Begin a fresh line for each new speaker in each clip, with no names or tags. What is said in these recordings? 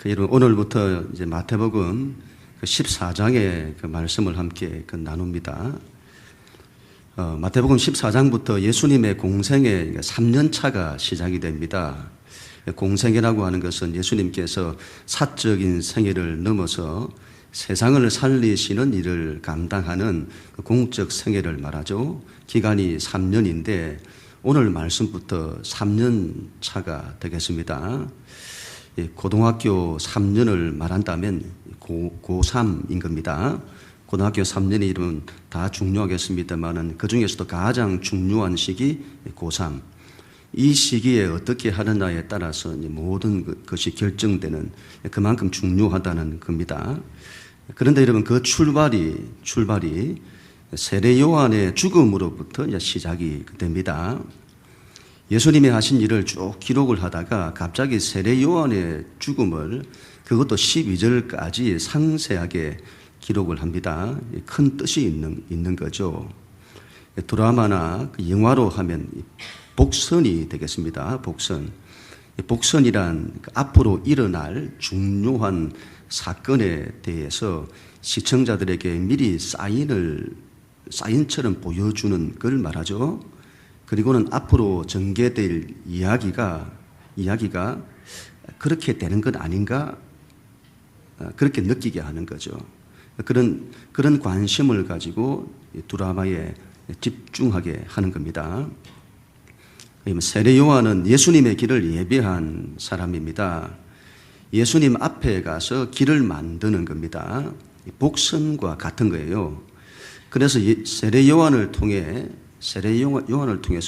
여러분, 오늘부터 이제 마태복음 14장의 그 말씀을 함께 나눕니다. 마태복음 14장부터 예수님의 공생의 3년차가 시작이 됩니다. 공생애라고 하는 것은 예수님께서 사적인 생애를 넘어서 세상을 살리시는 일을 감당하는 공적 생애를 말하죠. 기간이 3년인데 오늘 말씀부터 3년차가 되겠습니다. 고등학교 3년을 말한다면 고3인 겁니다. 고등학교 3년이 이르면 다 중요하겠습니다만 그 중에서도 가장 중요한 시기 고3. 이 시기에 어떻게 하느냐에 따라서 모든 것이 결정되는 그만큼 중요하다는 겁니다. 그런데 여러분, 그 출발이 세례 요한의 죽음으로부터 시작이 됩니다. 예수님이 하신 일을 쭉 기록을 하다가 갑자기 세례 요한의 죽음을 그것도 12절까지 상세하게 기록을 합니다. 큰 뜻이 있는 거죠. 드라마나 영화로 하면 복선이 되겠습니다. 복선이란 앞으로 일어날 중요한 사건에 대해서 시청자들에게 미리 사인처럼 보여주는 걸 말하죠. 그리고는 앞으로 전개될 이야기가 그렇게 되는 것 아닌가? 그렇게 느끼게 하는 거죠. 그런 관심을 가지고 드라마에 집중하게 하는 겁니다. 세례 요한은 예수님의 길을 예배한 사람입니다. 예수님 앞에 가서 길을 만드는 겁니다. 복선과 같은 거예요. 그래서 세례 요한을 통해서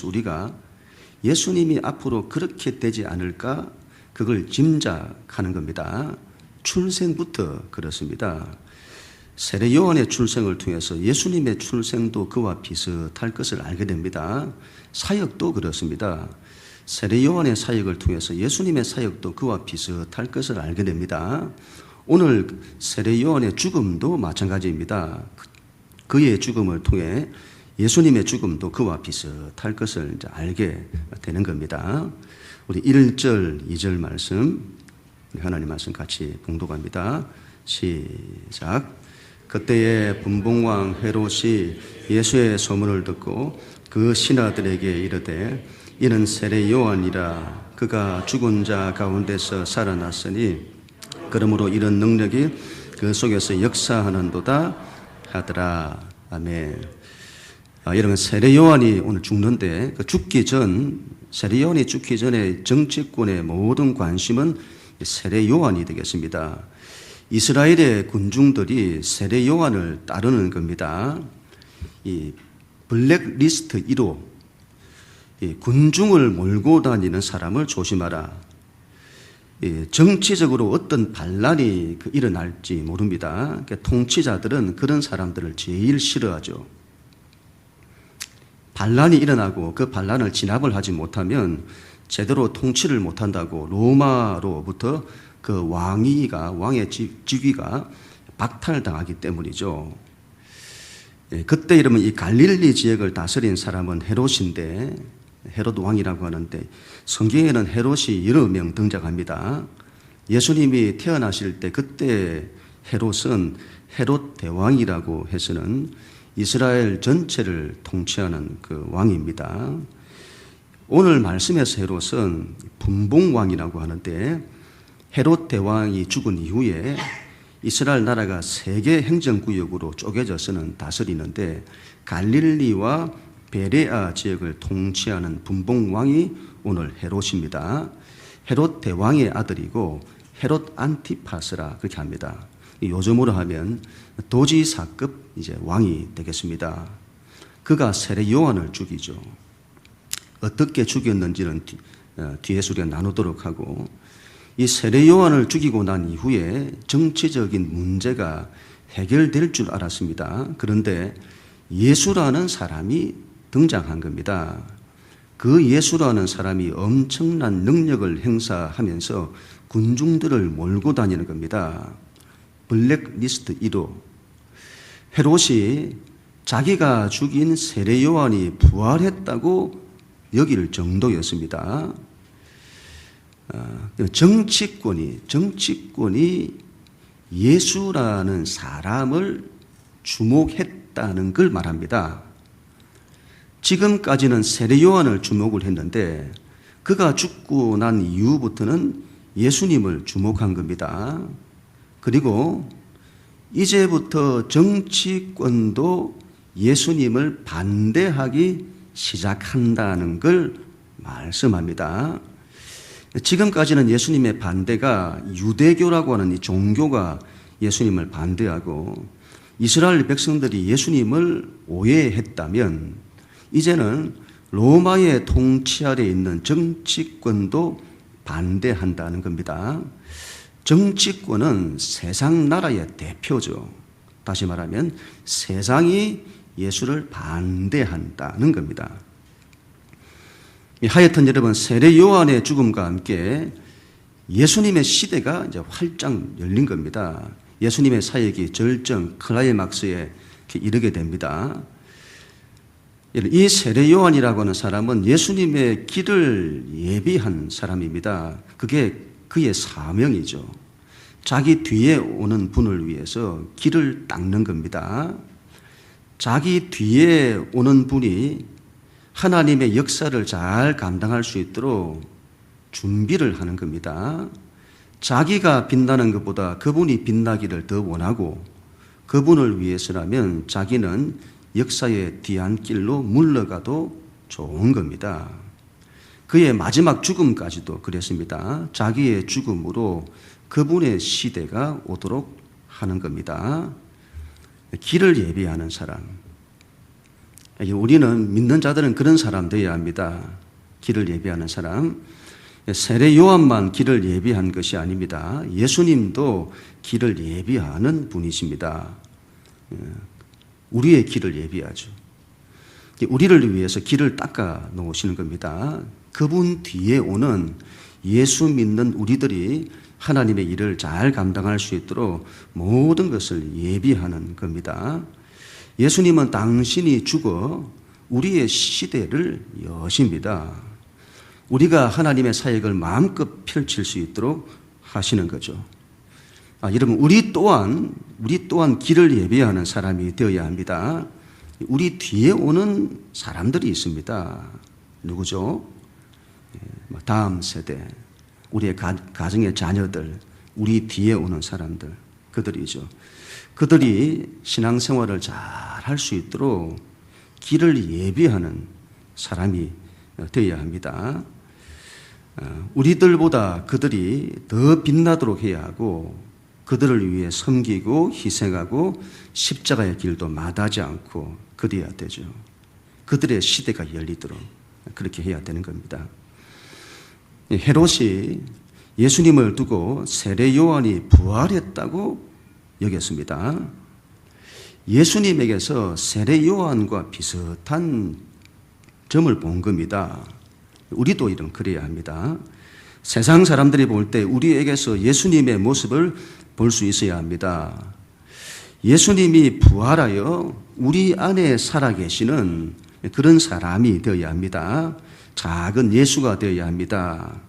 우리가 예수님이 앞으로 그렇게 되지 않을까? 그걸 짐작하는 겁니다. 출생부터 그렇습니다. 세례 요한의 출생을 통해서 예수님의 출생도 그와 비슷할 것을 알게 됩니다. 사역도 그렇습니다. 세례 요한의 사역을 통해서 예수님의 사역도 그와 비슷할 것을 알게 됩니다. 오늘 세례 요한의 죽음도 마찬가지입니다. 그의 죽음을 통해 예수님의 죽음도 그와 비슷할 것을 이제 알게 되는 겁니다. 우리 1절, 2절 말씀, 하나님 말씀 같이 봉독합니다. 시작. 그때에 분봉왕 헤롯이 예수의 소문을 듣고 그 신하들에게 이르되 이는 세례 요한이라. 그가 죽은 자 가운데서 살아났으니 그러므로 이런 능력이 그 속에서 역사하는도다 하더라. 아멘. 여러분, 세례 요한이 오늘 죽는데 세례 요한이 죽기 전에 정치권의 모든 관심은 세례 요한이 되겠습니다. 이스라엘의 군중들이 세례 요한을 따르는 겁니다. 이 블랙리스트 1호, 군중을 몰고 다니는 사람을 조심하라. 정치적으로 어떤 반란이 일어날지 모릅니다. 그러니까 통치자들은 그런 사람들을 제일 싫어하죠. 반란이 일어나고 그 반란을 진압을 하지 못하면 제대로 통치를 못한다고 로마로부터 그 왕의 직위가 박탈당하기 때문이죠. 그때 이러면 이 갈릴리 지역을 다스린 사람은 헤롯인데, 헤롯 왕이라고 하는데 성경에는 헤롯이 여러 명 등장합니다. 예수님이 태어나실 때 그때 헤롯은 헤롯 대왕이라고 해서는 이스라엘 전체를 통치하는 그 왕입니다. 오늘 말씀에서 헤롯은 분봉왕이라고 하는데 헤롯 대왕이 죽은 이후에 이스라엘 나라가 3개 행정구역으로 쪼개져서는 다스리는데 갈릴리와 베레아 지역을 통치하는 분봉왕이 오늘 헤롯입니다. 헤롯 대왕의 아들이고 헤롯 안티파스라 그렇게 합니다. 요즘으로 하면 도지사급 이제 왕이 되겠습니다. 그가 세례 요한을 죽이죠. 어떻게 죽였는지는 뒤에서 우리가 나누도록 하고, 이 세례 요한을 죽이고 난 이후에 정치적인 문제가 해결될 줄 알았습니다. 그런데 예수라는 사람이 등장한 겁니다. 그 예수라는 사람이 엄청난 능력을 행사하면서 군중들을 몰고 다니는 겁니다. 블랙리스트 1호. 헤롯이 자기가 죽인 세례 요한이 부활했다고 여길 정도였습니다. 정치권이 예수라는 사람을 주목했다는 걸 말합니다. 지금까지는 세례 요한을 주목을 했는데 그가 죽고 난 이후부터는 예수님을 주목한 겁니다. 그리고 이제부터 정치권도 예수님을 반대하기 시작한다는 걸 말씀합니다. 지금까지는 예수님의 반대가 유대교라고 하는 이 종교가 예수님을 반대하고 이스라엘 백성들이 예수님을 오해했다면 이제는 로마의 통치 아래 있는 정치권도 반대한다는 겁니다. 정치권은 세상 나라의 대표죠. 다시 말하면 세상이 예수를 반대한다는 겁니다. 하여튼 여러분, 세례 요한의 죽음과 함께 예수님의 시대가 이제 활짝 열린 겁니다. 예수님의 사역이 절정 클라이막스에 이르게 됩니다. 이 세례 요한이라고 하는 사람은 예수님의 길을 예비한 사람입니다. 그게 그의 사명이죠. 자기 뒤에 오는 분을 위해서 길을 닦는 겁니다. 자기 뒤에 오는 분이 하나님의 역사를 잘 감당할 수 있도록 준비를 하는 겁니다. 자기가 빛나는 것보다 그분이 빛나기를 더 원하고 그분을 위해서라면 자기는 역사의 뒤안길로 물러가도 좋은 겁니다. 그의 마지막 죽음까지도 그랬습니다. 자기의 죽음으로 그분의 시대가 오도록 하는 겁니다. 길을 예비하는 사람. 우리는 믿는 자들은 그런 사람 되어야 합니다. 길을 예비하는 사람. 세례 요한만 길을 예비한 것이 아닙니다. 예수님도 길을 예비하는 분이십니다. 우리의 길을 예비하죠. 우리를 위해서 길을 닦아 놓으시는 겁니다. 그분 뒤에 오는 예수 믿는 우리들이 하나님의 일을 잘 감당할 수 있도록 모든 것을 예비하는 겁니다. 예수님은 당신이 죽어 우리의 시대를 여십니다. 우리가 하나님의 사역을 마음껏 펼칠 수 있도록 하시는 거죠. 여러분, 우리 또한 길을 예비하는 사람이 되어야 합니다. 우리 뒤에 오는 사람들이 있습니다. 누구죠? 다음 세대, 우리의 가정의 자녀들, 우리 뒤에 오는 사람들, 그들이죠. 그들이 신앙생활을 잘 할 수 있도록 길을 예비하는 사람이 되어야 합니다. 우리들보다 그들이 더 빛나도록 해야 하고 그들을 위해 섬기고 희생하고 십자가의 길도 마다하지 않고 그래야 되죠. 그들의 시대가 열리도록 그렇게 해야 되는 겁니다. 헤롯이 예수님을 두고 세례 요한이 부활했다고 여겼습니다. 예수님에게서 세례 요한과 비슷한 점을 본 겁니다. 우리도 이런 그래야 합니다. 세상 사람들이 볼 때 우리에게서 예수님의 모습을 볼 수 있어야 합니다. 예수님이 부활하여 우리 안에 살아계시는 그런 사람이 되어야 합니다. 작은 예수가 되어야 합니다.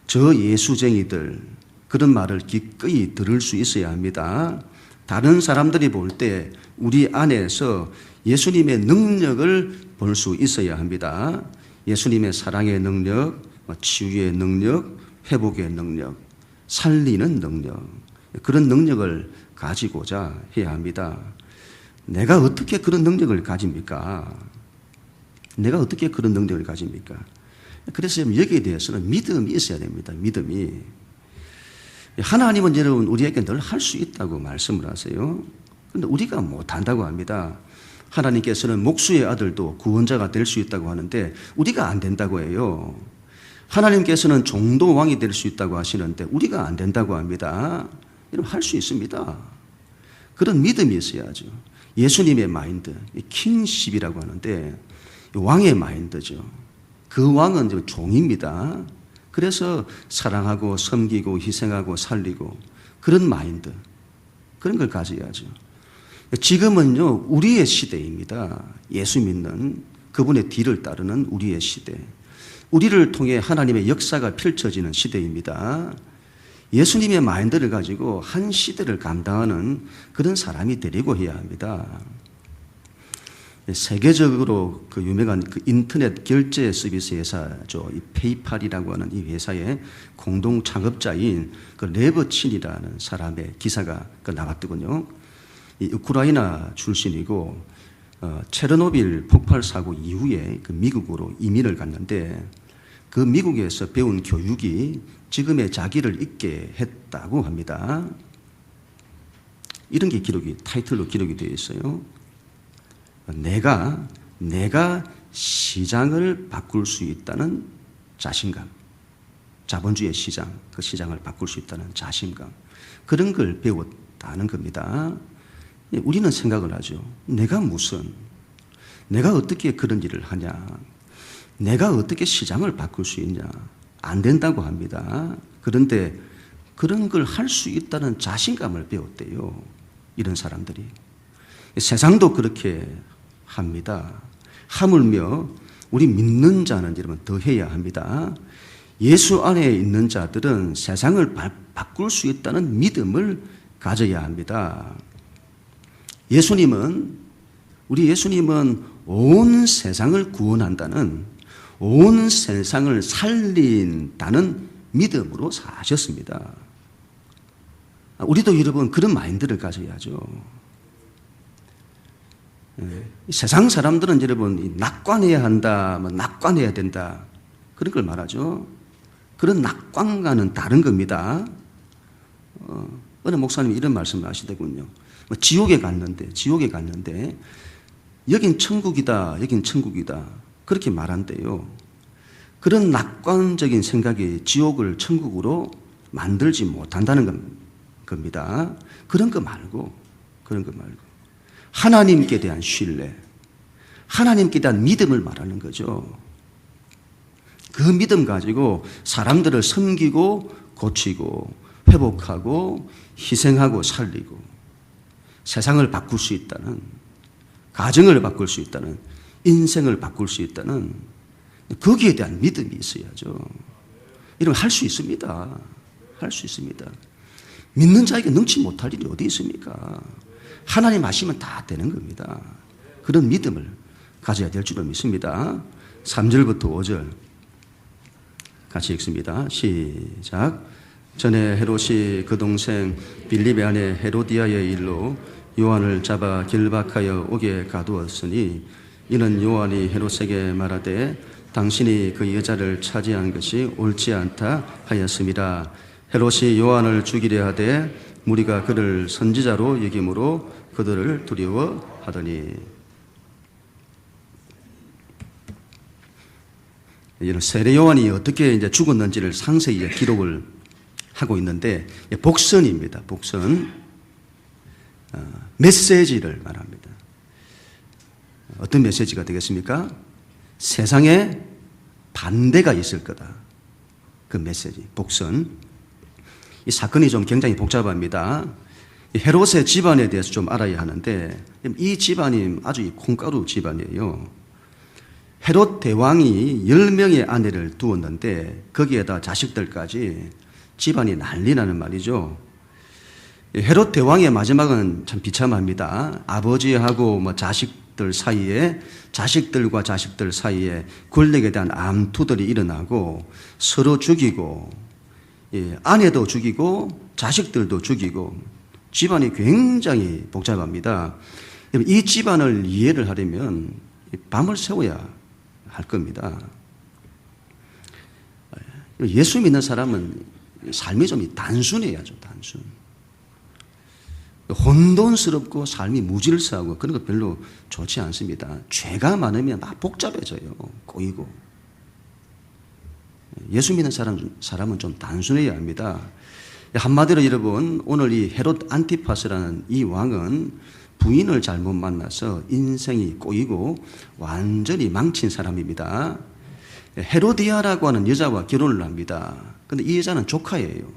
저 예수쟁이들, 그런 말을 기꺼이 들을 수 있어야 합니다. 다른 사람들이 볼 때 우리 안에서 예수님의 능력을 볼 수 있어야 합니다. 예수님의 사랑의 능력, 치유의 능력, 회복의 능력, 살리는 능력, 그런 능력을 가지고자 해야 합니다. 내가 어떻게 그런 능력을 가집니까? 내가 어떻게 그런 능력을 가집니까? 그래서 여기에 대해서는 믿음이 있어야 됩니다. 믿음이. 하나님은 여러분 우리에게 늘 할 수 있다고 말씀을 하세요. 그런데 우리가 못한다고 합니다. 하나님께서는 목수의 아들도 구원자가 될 수 있다고 하는데 우리가 안 된다고 해요. 하나님께서는 종도 왕이 될 수 있다고 하시는데 우리가 안 된다고 합니다. 여러분 할 수 있습니다. 그런 믿음이 있어야죠. 예수님의 마인드, 킹십이라고 하는데 왕의 마인드죠. 그 왕은 종입니다. 그래서 사랑하고 섬기고 희생하고 살리고 그런 마인드, 그런 걸 가져야죠. 지금은요 우리의 시대입니다. 예수 믿는 그분의 뒤를 따르는 우리의 시대. 우리를 통해 하나님의 역사가 펼쳐지는 시대입니다. 예수님의 마인드를 가지고 한 시대를 감당하는 그런 사람이 되려고 해야 합니다. 세계적으로 그 유명한 그 인터넷 결제 서비스 회사죠. 이 페이팔이라고 하는 이 회사의 공동 창업자인 그 레버친이라는 사람의 기사가 나왔더군요. 이 우크라이나 출신이고 체르노빌 폭발 사고 이후에 그 미국으로 이민을 갔는데 그 미국에서 배운 교육이 지금의 자기를 있게 했다고 합니다. 이런 게 타이틀로 기록이 되어 있어요. 내가 시장을 바꿀 수 있다는 자신감, 자본주의 시장, 그 시장을 바꿀 수 있다는 자신감, 그런 걸 배웠다는 겁니다. 우리는 생각을 하죠. 내가 어떻게 그런 일을 하냐, 내가 어떻게 시장을 바꿀 수 있냐, 안 된다고 합니다. 그런데 그런 걸 할 수 있다는 자신감을 배웠대요. 이런 사람들이. 세상도 그렇게 합니다. 하물며 우리 믿는 자는 여러분 더 해야 합니다. 예수 안에 있는 자들은 세상을 바꿀 수 있다는 믿음을 가져야 합니다. 우리 예수님은 온 세상을 구원한다는, 온 세상을 살린다는 믿음으로 사셨습니다. 우리도 여러분 그런 마인드를 가져야죠. 세상 사람들은 여러분 낙관해야 한다, 낙관해야 된다, 그런 걸 말하죠. 그런 낙관과는 다른 겁니다. 어느 목사님이 이런 말씀을 하시더군요. 지옥에 갔는데 여긴 천국이다, 여긴 천국이다, 그렇게 말한대요. 그런 낙관적인 생각이 지옥을 천국으로 만들지 못한다는 겁니다. 그런 거 말고 하나님께 대한 신뢰, 하나님께 대한 믿음을 말하는 거죠. 그 믿음 가지고 사람들을 섬기고 고치고 회복하고 희생하고 살리고 세상을 바꿀 수 있다는, 가정을 바꿀 수 있다는, 인생을 바꿀 수 있다는 거기에 대한 믿음이 있어야죠. 이러면 할 수 있습니다. 할 수 있습니다. 믿는 자에게 능치 못할 일이 어디 있습니까? 하나님 하시면 다 되는 겁니다. 그런 믿음을 가져야 될 줄로 믿습니다. 3절부터 5절 같이 읽습니다. 시작. 전에 헤롯이 그 동생 빌립의 아내 헤로디아의 일로 요한을 잡아 결박하여 옥에 가두었으니 이는 요한이 헤롯에게 말하되 당신이 그 여자를 차지한 것이 옳지 않다 하였음이라. 헤롯이 요한을 죽이려 하되 무리가 그를 선지자로 여김으로 그들을 두려워하더니. 이런 세례 요한이 어떻게 이제 죽었는지를 상세히 기록을 하고 있는데, 복선입니다. 복선. 메시지를 말합니다. 어떤 메시지가 되겠습니까? 세상에 반대가 있을 거다. 그 메시지, 복선. 이 사건이 좀 굉장히 복잡합니다. 헤롯의 집안에 대해서 좀 알아야 하는데, 이 집안이 아주 콩가루 집안이에요. 헤롯 대왕이 10명의 아내를 두었는데 거기에다 자식들까지 집안이 난리 나는 말이죠. 헤롯 대왕의 마지막은 참 비참합니다. 아버지하고 자식들 사이에, 자식들과 자식들 사이에 권력에 대한 암투들이 일어나고 서로 죽이고, 아내도 죽이고 자식들도 죽이고, 집안이 굉장히 복잡합니다. 이 집안을 이해를 하려면 밤을 새워야 할 겁니다. 예수 믿는 사람은 삶이 좀 단순해야죠. 단순. 혼돈스럽고 삶이 무질서하고 그런 거 별로 좋지 않습니다. 죄가 많으면 막 복잡해져요. 꼬이고. 예수 믿는 사람은 좀 단순해야 합니다. 한마디로 여러분, 오늘 이 헤롯 안티파스라는 이 왕은 부인을 잘못 만나서 인생이 꼬이고 완전히 망친 사람입니다. 헤로디아라고 하는 여자와 결혼을 합니다. 그런데 이 여자는 조카예요.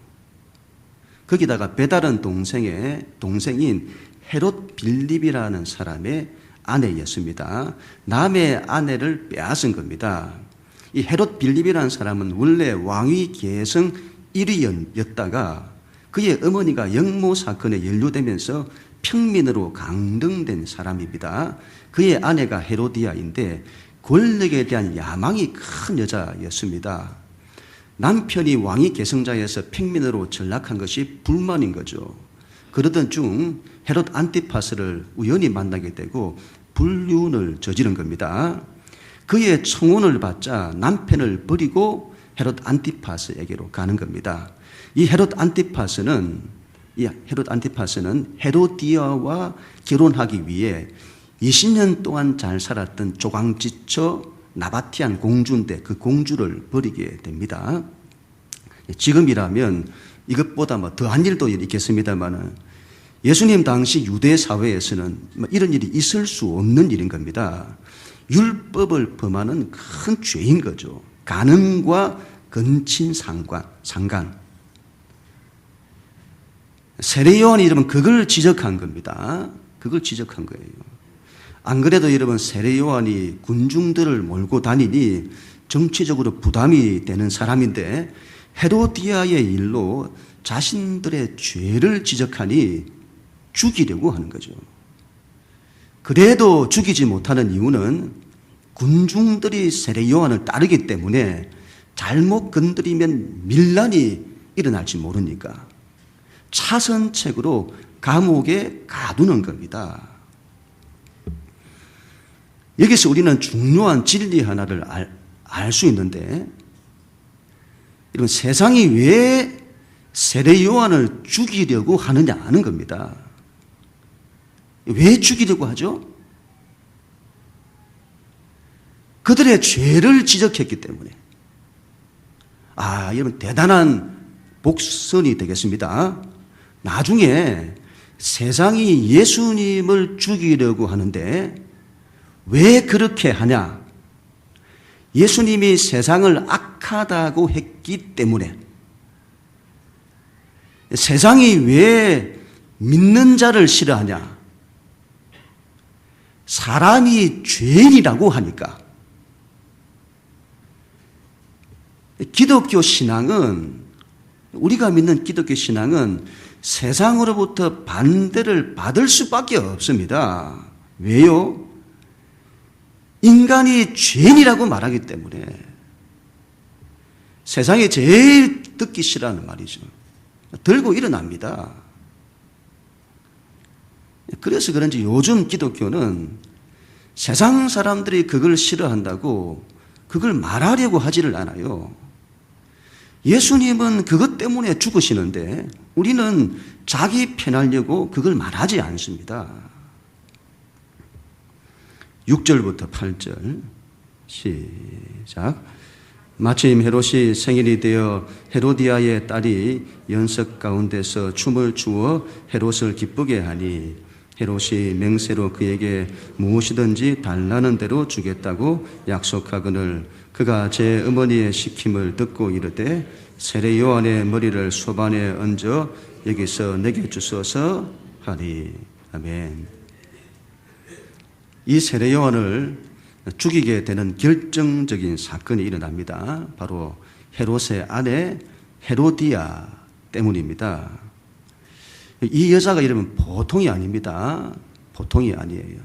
거기다가 배다른 동생인 헤롯 빌립이라는 사람의 아내였습니다. 남의 아내를 빼앗은 겁니다. 이 헤롯 빌립이라는 사람은 원래 왕위 계성 1위였다가 그의 어머니가 영모 사건에 연루되면서 평민으로 강등된 사람입니다. 그의 아내가 헤로디아인데 권력에 대한 야망이 큰 여자였습니다. 남편이 왕위 계승자에서 평민으로 전락한 것이 불만인 거죠. 그러던 중 헤롯 안티파스를 우연히 만나게 되고 불륜을 저지른 겁니다. 그의 청혼을 받자 남편을 버리고 헤롯 안티파스에게로 가는 겁니다. 이 헤롯 안티파스는 헤로디아와 결혼하기 위해 20년 동안 잘 살았던 조강지처 나바티안 공주인데 그 공주를 버리게 됩니다. 지금이라면 이것보다 더한 일도 있겠습니다만 예수님 당시 유대 사회에서는 이런 일이 있을 수 없는 일인 겁니다. 율법을 범하는 큰 죄인 거죠. 간음과 근친 상간. 세례 요한이 여러분 그걸 지적한 겁니다. 그걸 지적한 거예요. 안 그래도 여러분 세례 요한이 군중들을 몰고 다니니 정치적으로 부담이 되는 사람인데 헤로디아의 일로 자신들의 죄를 지적하니 죽이려고 하는 거죠. 그래도 죽이지 못하는 이유는 군중들이 세례 요한을 따르기 때문에 잘못 건드리면 밀란이 일어날지 모르니까 차선책으로 감옥에 가두는 겁니다. 여기서 우리는 중요한 진리 하나를 알 수 있는데 이런 세상이 왜 세례 요한을 죽이려고 하느냐 하는 겁니다. 왜 죽이려고 하죠? 그들의 죄를 지적했기 때문에. 여러분 대단한 복선이 되겠습니다. 나중에 세상이 예수님을 죽이려고 하는데 왜 그렇게 하냐? 예수님이 세상을 악하다고 했기 때문에. 세상이 왜 믿는 자를 싫어하냐? 사람이 죄인이라고 하니까. 기독교 신앙은, 우리가 믿는 기독교 신앙은 세상으로부터 반대를 받을 수밖에 없습니다. 왜요? 인간이 죄인이라고 말하기 때문에. 세상에 제일 듣기 싫어하는 말이죠. 들고 일어납니다. 그래서 그런지 요즘 기독교는 세상 사람들이 그걸 싫어한다고 그걸 말하려고 하지를 않아요. 예수님은 그것 때문에 죽으시는데 우리는 자기 편하려고 그걸 말하지 않습니다. 6절부터 8절 시작. 마침 헤롯이 생일이 되어 헤로디아의 딸이 연석 가운데서 춤을 추어 헤롯을 기쁘게 하니 헤롯이 맹세로 그에게 무엇이든지 달라는 대로 주겠다고 약속하거늘 그가 제 어머니의 시킴을 듣고 이르되 세례 요한의 머리를 소반에 얹어 여기서 내게 주소서 하리. 아멘. 이 세례 요한을 죽이게 되는 결정적인 사건이 일어납니다. 바로 헤롯의 아내 헤로디아 때문입니다. 이 여자가 여러분 보통이 아닙니다. 보통이 아니에요.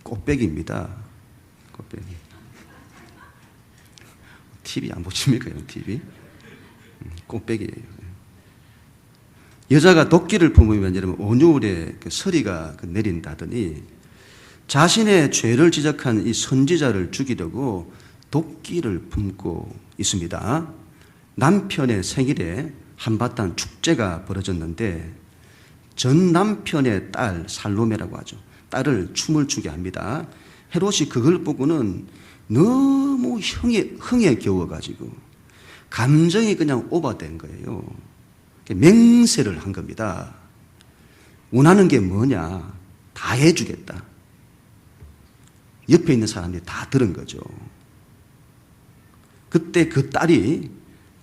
꽃배기입니다. 꽃배기. TV 안 보십니까? TV? 꽃배기예요. 여자가 도끼를 품으면 여러분 온유울에 서리가 내린다더니 자신의 죄를 지적한 이 선지자를 죽이려고 도끼를 품고 있습니다. 남편의 생일에 한바탕 축제가 벌어졌는데 전 남편의 딸 살로메라고 하죠. 딸을 춤을 추게 합니다. 헤롯이 그걸 보고는 너무 흥에 겨워가지고 감정이 그냥 오버된 거예요. 맹세를 한 겁니다. 원하는 게 뭐냐? 다 해주겠다. 옆에 있는 사람들이 다 들은 거죠. 그때 그 딸이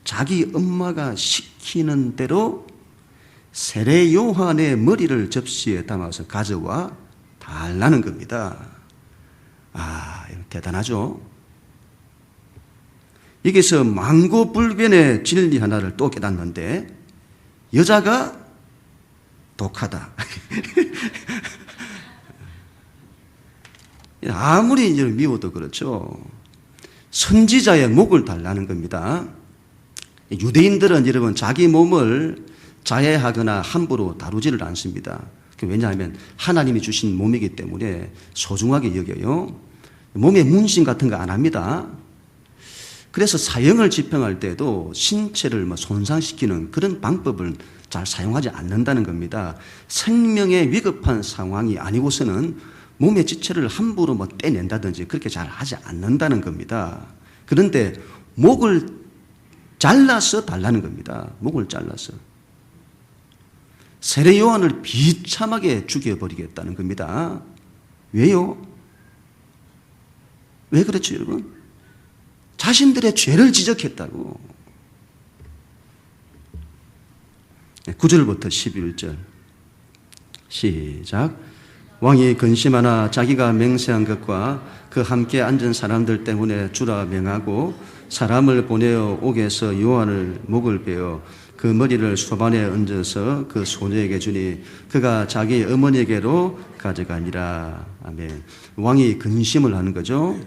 자기 엄마가 시키는 대로 세례 요한의 머리를 접시에 담아서 가져와 달라는 겁니다. 대단하죠? 여기서 망고불변의 진리 하나를 또 깨닫는데, 여자가 독하다. 아무리 이제 미워도 그렇죠. 선지자의 목을 달라는 겁니다. 유대인들은 여러분 자기 몸을 자해하거나 함부로 다루지를 않습니다. 왜냐하면 하나님이 주신 몸이기 때문에 소중하게 여겨요. 몸에 문신 같은 거 안 합니다. 그래서 사형을 집행할 때도 신체를 손상시키는 그런 방법을 잘 사용하지 않는다는 겁니다. 생명에 위급한 상황이 아니고서는 몸의 지체를 함부로 떼낸다든지 그렇게 잘 하지 않는다는 겁니다. 그런데 목을 잘라서 달라는 겁니다. 목을 잘라서. 세례 요한을 비참하게 죽여버리겠다는 겁니다. 왜요? 왜 그렇죠, 여러분? 자신들의 죄를 지적했다고. 9절부터 11절 시작. 왕이 근심하나 자기가 맹세한 것과 그 함께 앉은 사람들 때문에 주라 명하고 사람을 보내어 옥에서 요한을 목을 베어 그 머리를 소반에 얹어서 그 소녀에게 주니 그가 자기 어머니에게로 가져가니라. 아멘. 왕이 근심을 하는 거죠.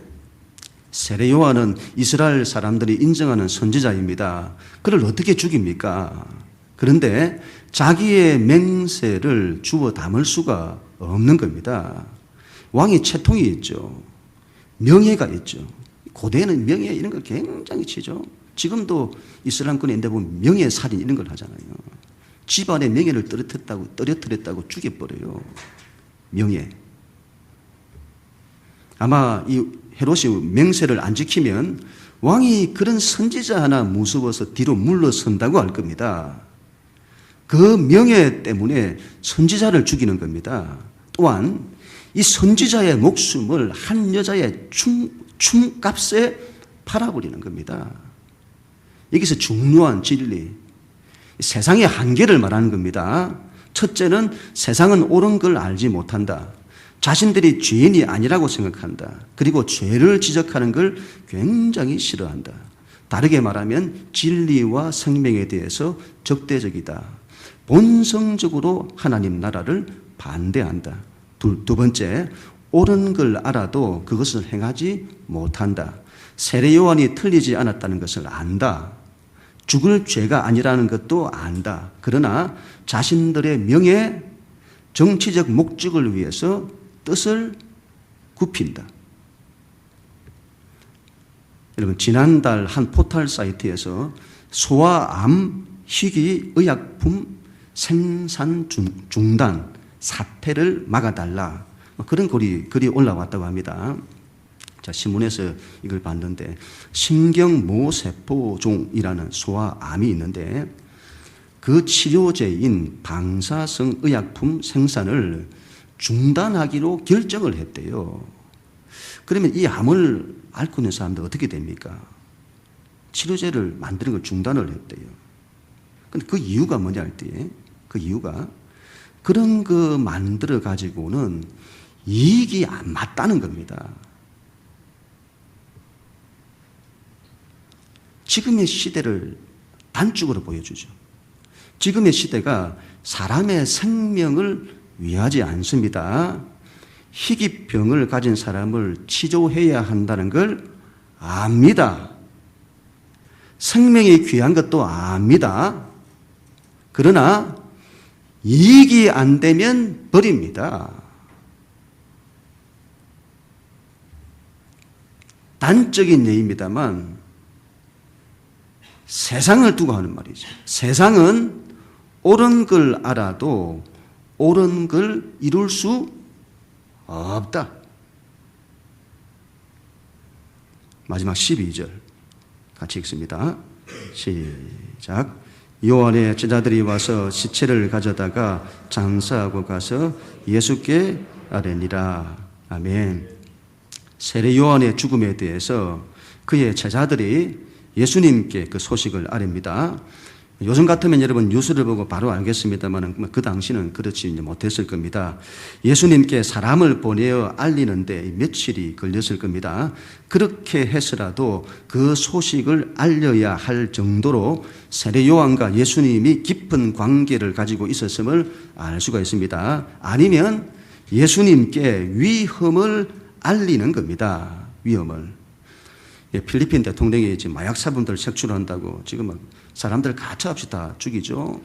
세례 요한은 이스라엘 사람들이 인정하는 선지자입니다. 그를 어떻게 죽입니까? 그런데 자기의 맹세를 주워 담을 수가 없는 겁니다. 왕이 채통이 있죠. 명예가 있죠. 고대에는 명예 이런 걸 굉장히 치죠. 지금도 이슬람권에 있는데 보면 명예살인 이런 걸 하잖아요. 집안의 명예를 떨어뜨렸다고 죽여버려요. 명예. 아마 이 헤롯이 맹세를 안 지키면 왕이 그런 선지자 하나 무서워서 뒤로 물러선다고 할 겁니다. 그 명예 때문에 선지자를 죽이는 겁니다. 또한 이 선지자의 목숨을 한 여자의 춤값에 팔아버리는 겁니다. 여기서 중요한 진리, 세상의 한계를 말하는 겁니다. 첫째는 세상은 옳은 걸 알지 못한다. 자신들이 죄인이 아니라고 생각한다. 그리고 죄를 지적하는 걸 굉장히 싫어한다. 다르게 말하면 진리와 생명에 대해서 적대적이다. 본성적으로 하나님 나라를 반대한다. 두 번째, 옳은 걸 알아도 그것을 행하지 못한다. 세례 요한이 틀리지 않았다는 것을 안다. 죽을 죄가 아니라는 것도 안다. 그러나 자신들의 명예, 정치적 목적을 위해서 뜻을 굽힌다. 여러분, 지난달 한 포털 사이트에서 소아암 희귀 의약품 생산 중단 사태를 막아달라, 그런 글이 올라왔다고 합니다. 자, 신문에서 이걸 봤는데 신경모세포종이라는 소아암이 있는데 그 치료제인 방사성 의약품 생산을 중단하기로 결정을 했대요. 그러면 이 암을 앓고 있는 사람들 어떻게 됩니까? 치료제를 만드는 걸 중단을 했대요. 근데 그 이유가 뭐냐 할 때, 그 이유가 그런 거 만들어 가지고는 이익이 안 맞다는 겁니다. 지금의 시대를 단적으로 보여주죠. 지금의 시대가 사람의 생명을 위하지 않습니다. 희귀병을 가진 사람을 치료해야 한다는 걸 압니다. 생명이 귀한 것도 압니다. 그러나 이익이 안 되면 버립니다. 단적인 예입니다만 세상을 두고 하는 말이죠. 세상은 옳은 걸 알아도 옳은 걸 이룰 수 없다. 마지막 12절 같이 읽습니다. 시작. 요한의 제자들이 와서 시체를 가져다가 장사하고 가서 예수께 아뢰니라. 아멘. 세례 요한의 죽음에 대해서 그의 제자들이 예수님께 그 소식을 아뢰입니다. 요즘 같으면 여러분 뉴스를 보고 바로 알겠습니다만 그 당시는 그렇지 못했을 겁니다. 예수님께 사람을 보내어 알리는데 며칠이 걸렸을 겁니다. 그렇게 해서라도 그 소식을 알려야 할 정도로 세례 요한과 예수님이 깊은 관계를 가지고 있었음을 알 수가 있습니다. 아니면 예수님께 위험을 알리는 겁니다. 위험을. 필리핀 대통령이 지금 마약 사범들 색출한다고 지금 막 사람들 가차없이 다 죽이죠.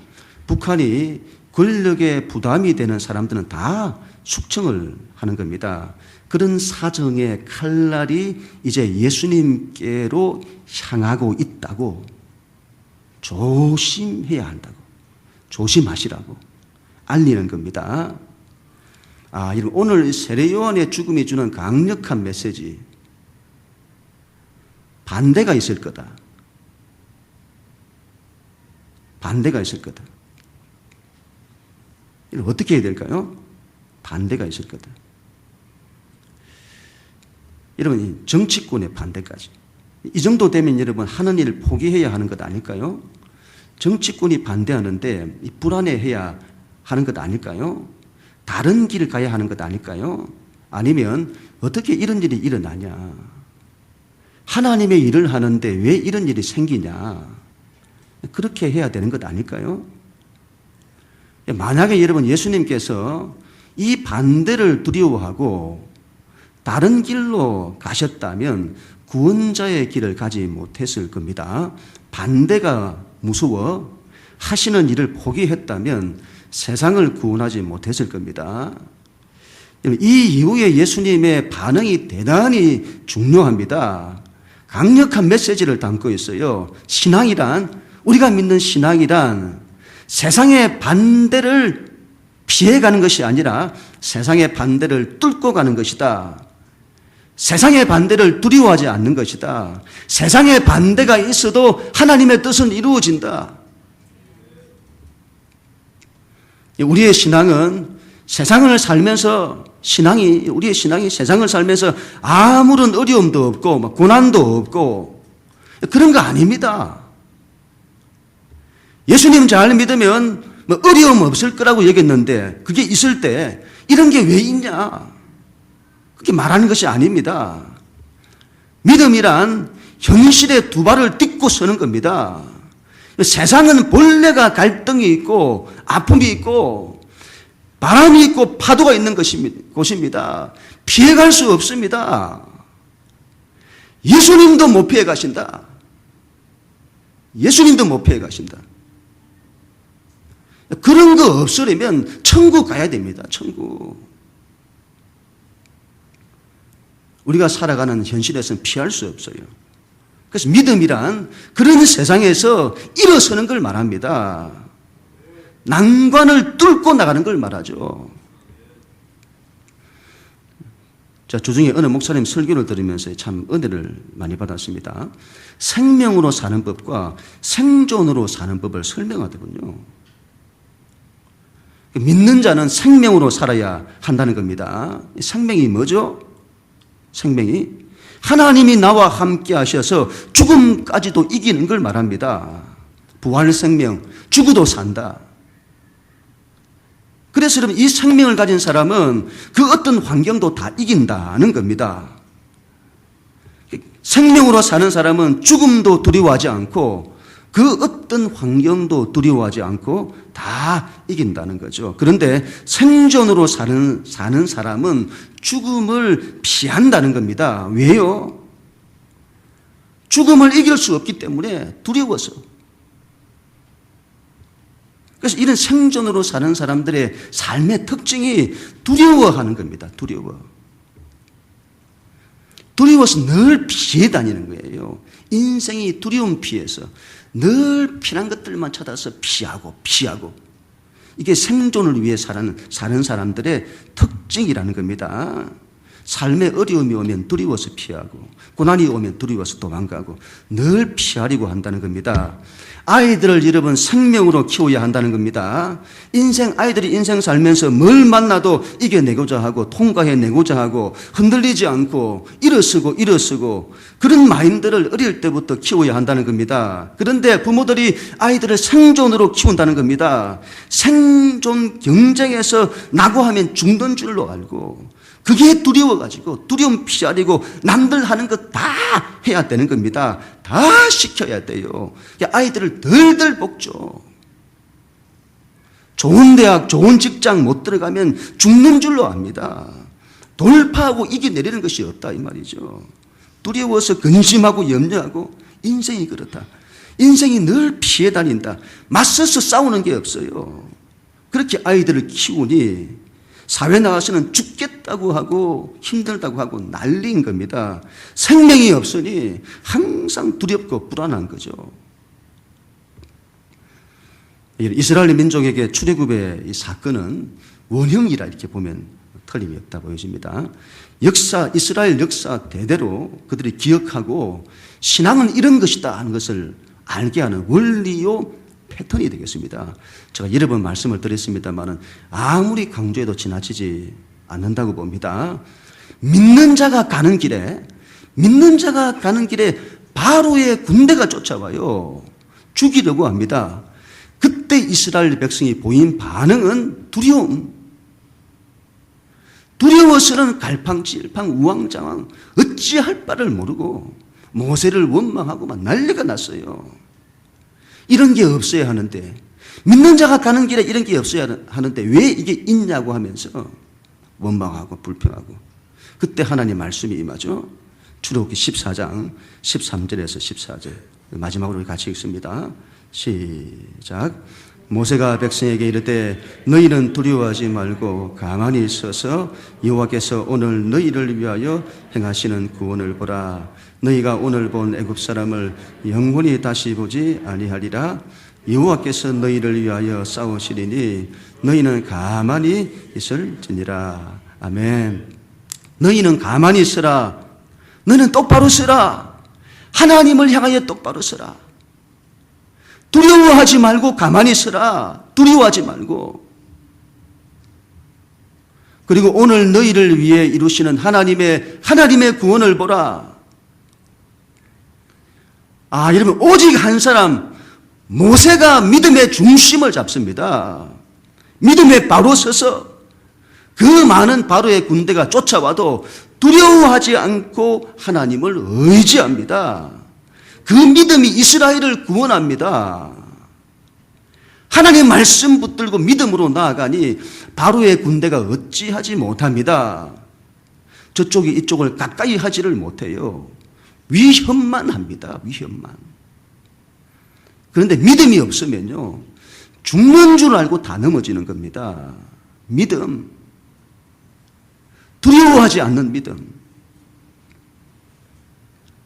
북한이 권력에 부담이 되는 사람들은 다 숙청을 하는 겁니다. 그런 사정의 칼날이 이제 예수님께로 향하고 있다고 조심해야 한다고, 조심하시라고 알리는 겁니다. 오늘 세례 요한의 죽음이 주는 강력한 메시지, 반대가 있을 거다. 반대가 있을 거다. 이걸 어떻게 해야 될까요? 반대가 있을 거다. 여러분, 정치권의 반대까지. 이 정도 되면 여러분 하는 일을 포기해야 하는 것 아닐까요? 정치권이 반대하는데 불안해해야 하는 것 아닐까요? 다른 길을 가야 하는 것 아닐까요? 아니면 어떻게 이런 일이 일어나냐? 하나님의 일을 하는데 왜 이런 일이 생기냐? 그렇게 해야 되는 것 아닐까요? 만약에 여러분 예수님께서 이 반대를 두려워하고 다른 길로 가셨다면 구원자의 길을 가지 못했을 겁니다. 반대가 무서워 하시는 일을 포기했다면 세상을 구원하지 못했을 겁니다. 이 이후에 예수님의 반응이 대단히 중요합니다. 강력한 메시지를 담고 있어요. 신앙이란, 우리가 믿는 신앙이란 세상의 반대를 피해가는 것이 아니라 세상의 반대를 뚫고 가는 것이다. 세상의 반대를 두려워하지 않는 것이다. 세상의 반대가 있어도 하나님의 뜻은 이루어진다. 우리의 신앙은 세상을 살면서 우리의 신앙이 세상을 살면서 아무런 어려움도 없고 고난도 없고 그런 거 아닙니다. 예수님 잘 믿으면 어려움 없을 거라고 얘기했는데 그게 있을 때 이런 게 왜 있냐? 그렇게 말하는 것이 아닙니다. 믿음이란 현실의 두 발을 딛고 서는 겁니다. 세상은 본래가 갈등이 있고 아픔이 있고 바람이 있고 파도가 있는 곳입니다. 피해갈 수 없습니다. 예수님도 못 피해 가신다. 예수님도 못 피해 가신다. 그런 거 없으려면 천국 가야 됩니다. 천국. 우리가 살아가는 현실에서는 피할 수 없어요. 그래서 믿음이란 그런 세상에서 일어서는 걸 말합니다. 난관을 뚫고 나가는 걸 말하죠. 자, 주중에 어느 목사님 설교를 들으면서 참 은혜를 많이 받았습니다. 생명으로 사는 법과 생존으로 사는 법을 설명하더군요. 믿는 자는 생명으로 살아야 한다는 겁니다. 생명이 뭐죠? 생명이 하나님이 나와 함께 하셔서 죽음까지도 이기는 걸 말합니다. 부활 생명, 죽어도 산다. 그래서 여러분 이 생명을 가진 사람은 그 어떤 환경도 다 이긴다는 겁니다. 생명으로 사는 사람은 죽음도 두려워하지 않고 그 어떤 환경도 두려워하지 않고 다 이긴다는 거죠. 그런데 생존으로 사는 사람은 죽음을 피한다는 겁니다. 왜요? 죽음을 이길 수 없기 때문에 두려워서. 그래서 이런 생존으로 사는 사람들의 삶의 특징이 두려워하는 겁니다. 두려워서 늘 피해 다니는 거예요. 인생이 두려움 피해서 늘 피난 것들만 찾아서 피하고 이게 생존을 위해 사는 사람들의 특징이라는 겁니다. 삶에 어려움이 오면 두려워서 피하고 고난이 오면 두려워서 도망가고 늘 피하려고 한다는 겁니다. 아이들을 여러분 생명으로 키워야 한다는 겁니다. 아이들이 인생 살면서 뭘 만나도 이겨내고자 하고 통과해내고자 하고 흔들리지 않고 일어서고 그런 마인드를 어릴 때부터 키워야 한다는 겁니다. 그런데 부모들이 아이들을 생존으로 키운다는 겁니다. 생존 경쟁에서 나고 하면 죽는 줄로 알고 그게 두려워가지고 두려움 피하려고 남들 하는 거 다 해야 되는 겁니다. 다 시켜야 돼요. 아이들을 덜덜 볶죠. 좋은 대학, 좋은 직장 못 들어가면 죽는 줄로 압니다. 돌파하고 이겨내리는 것이 없다 이 말이죠. 두려워서 근심하고 염려하고 인생이 그렇다. 인생이 늘 피해 다닌다. 맞서서 싸우는 게 없어요. 그렇게 아이들을 키우니 사회 나가서는 죽겠다고 하고 힘들다고 하고 난리인 겁니다. 생명이 없으니 항상 두렵고 불안한 거죠. 이스라엘 민족에게 출애굽의 이 사건은 원형이라 이렇게 보면 틀림이 없다 보여집니다. 이스라엘 역사 대대로 그들이 기억하고 신앙은 이런 것이다 하는 것을 알게 하는 원리요 패턴이 되겠습니다. 제가 여러 번 말씀을 드렸습니다만 아무리 강조해도 지나치지 않는다고 봅니다. 믿는 자가 가는 길에 바로의 군대가 쫓아와요. 죽이려고 합니다. 그때 이스라엘 백성이 보인 반응은 두려움. 두려워서는 갈팡질팡 우왕좌왕 어찌할 바를 모르고 모세를 원망하고 막 난리가 났어요. 이런 게 없어야 하는데 믿는 자가 가는 길에 이런 게 없어야 하는데 왜 이게 있냐고 하면서 원망하고 불평하고 그때 하나님 말씀이 임하죠. 출애굽기 14장 13절에서 14절 마지막으로 우리 같이 읽습니다. 시작. 모세가 백성에게 이르되 너희는 두려워하지 말고 가만히 서서 여호와께서 오늘 너희를 위하여 행하시는 구원을 보라. 너희가 오늘 본 애굽 사람을 영원히 다시 보지 아니하리라. 여호와께서 너희를 위하여 싸우시리니 너희는 가만히 있을지니라. 아멘. 너희는 가만히 있으라. 너는 똑바로 서라. 하나님을 향하여 똑바로 서라. 두려워하지 말고 가만히 서라. 두려워하지 말고. 그리고 오늘 너희를 위해 이루시는 하나님의 구원을 보라. 여러분 오직 한 사람 모세가 믿음의 중심을 잡습니다. 믿음에 바로 서서 그 많은 바로의 군대가 쫓아와도 두려워하지 않고 하나님을 의지합니다. 그 믿음이 이스라엘을 구원합니다. 하나님의 말씀 붙들고 믿음으로 나아가니 바로의 군대가 어찌하지 못합니다. 저쪽이 이쪽을 가까이 하지를 못해요. 위협만 합니다. 위협만. 그런데 믿음이 없으면요 죽는 줄 알고 다 넘어지는 겁니다. 믿음. 두려워하지 않는 믿음.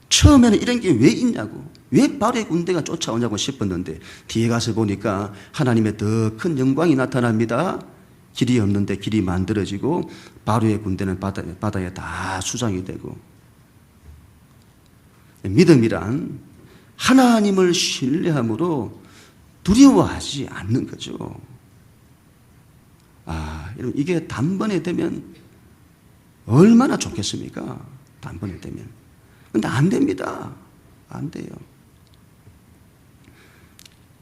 처음에는 이런 게 왜 있냐고, 왜 바로의 군대가 쫓아오냐고 싶었는데 뒤에 가서 보니까 하나님의 더 큰 영광이 나타납니다. 길이 없는데 길이 만들어지고 바로의 군대는 바다에 다 수장이 되고. 믿음이란 하나님을 신뢰함으로 두려워하지 않는 거죠. 여러분 이게 단번에 되면 얼마나 좋겠습니까? 단번에 되면. 근데 안 됩니다. 안 돼요.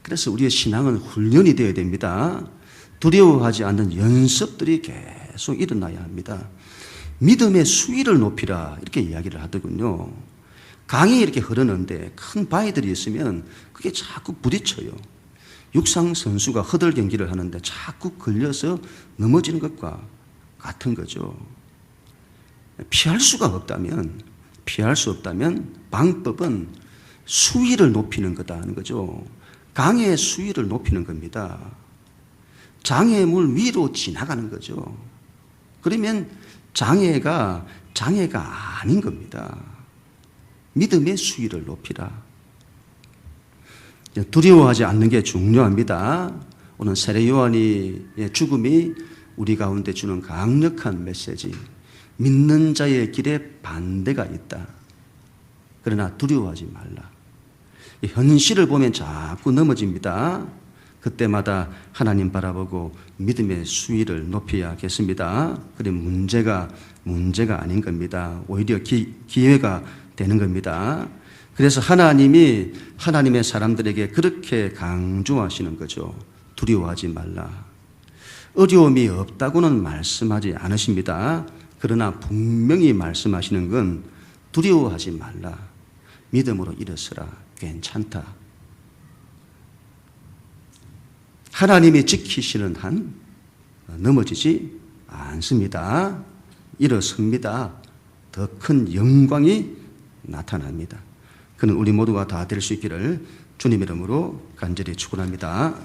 그래서 우리의 신앙은 훈련이 되어야 됩니다. 두려워하지 않는 연습들이 계속 일어나야 합니다. 믿음의 수위를 높이라 이렇게 이야기를 하더군요. 강이 이렇게 흐르는데 큰 바위들이 있으면 그게 자꾸 부딪혀요. 육상 선수가 허들 경기를 하는데 자꾸 걸려서 넘어지는 것과 같은 거죠. 피할 수 없다면 방법은 수위를 높이는 거다 하는 거죠. 강의 수위를 높이는 겁니다. 장애물 위로 지나가는 거죠. 그러면 장애가 아닌 겁니다. 믿음의 수위를 높이라. 두려워하지 않는 게 중요합니다. 오늘 세례 요한의 죽음이 우리 가운데 주는 강력한 메시지. 믿는 자의 길에 반대가 있다. 그러나 두려워하지 말라. 현실을 보면 자꾸 넘어집니다. 그때마다 하나님 바라보고 믿음의 수위를 높여야겠습니다. 그래 문제가 아닌 겁니다. 오히려 기회가 되는 겁니다. 그래서 하나님이 하나님의 사람들에게 그렇게 강조하시는 거죠. 두려워하지 말라. 어려움이 없다고는 말씀하지 않으십니다. 그러나 분명히 말씀하시는 건 두려워하지 말라. 믿음으로 일어서라. 괜찮다. 하나님이 지키시는 한 넘어지지 않습니다. 일어섭니다. 더 큰 영광이 나타납니다. 그는 우리 모두가 다 될 수 있기를 주님 이름으로 간절히 축원합니다.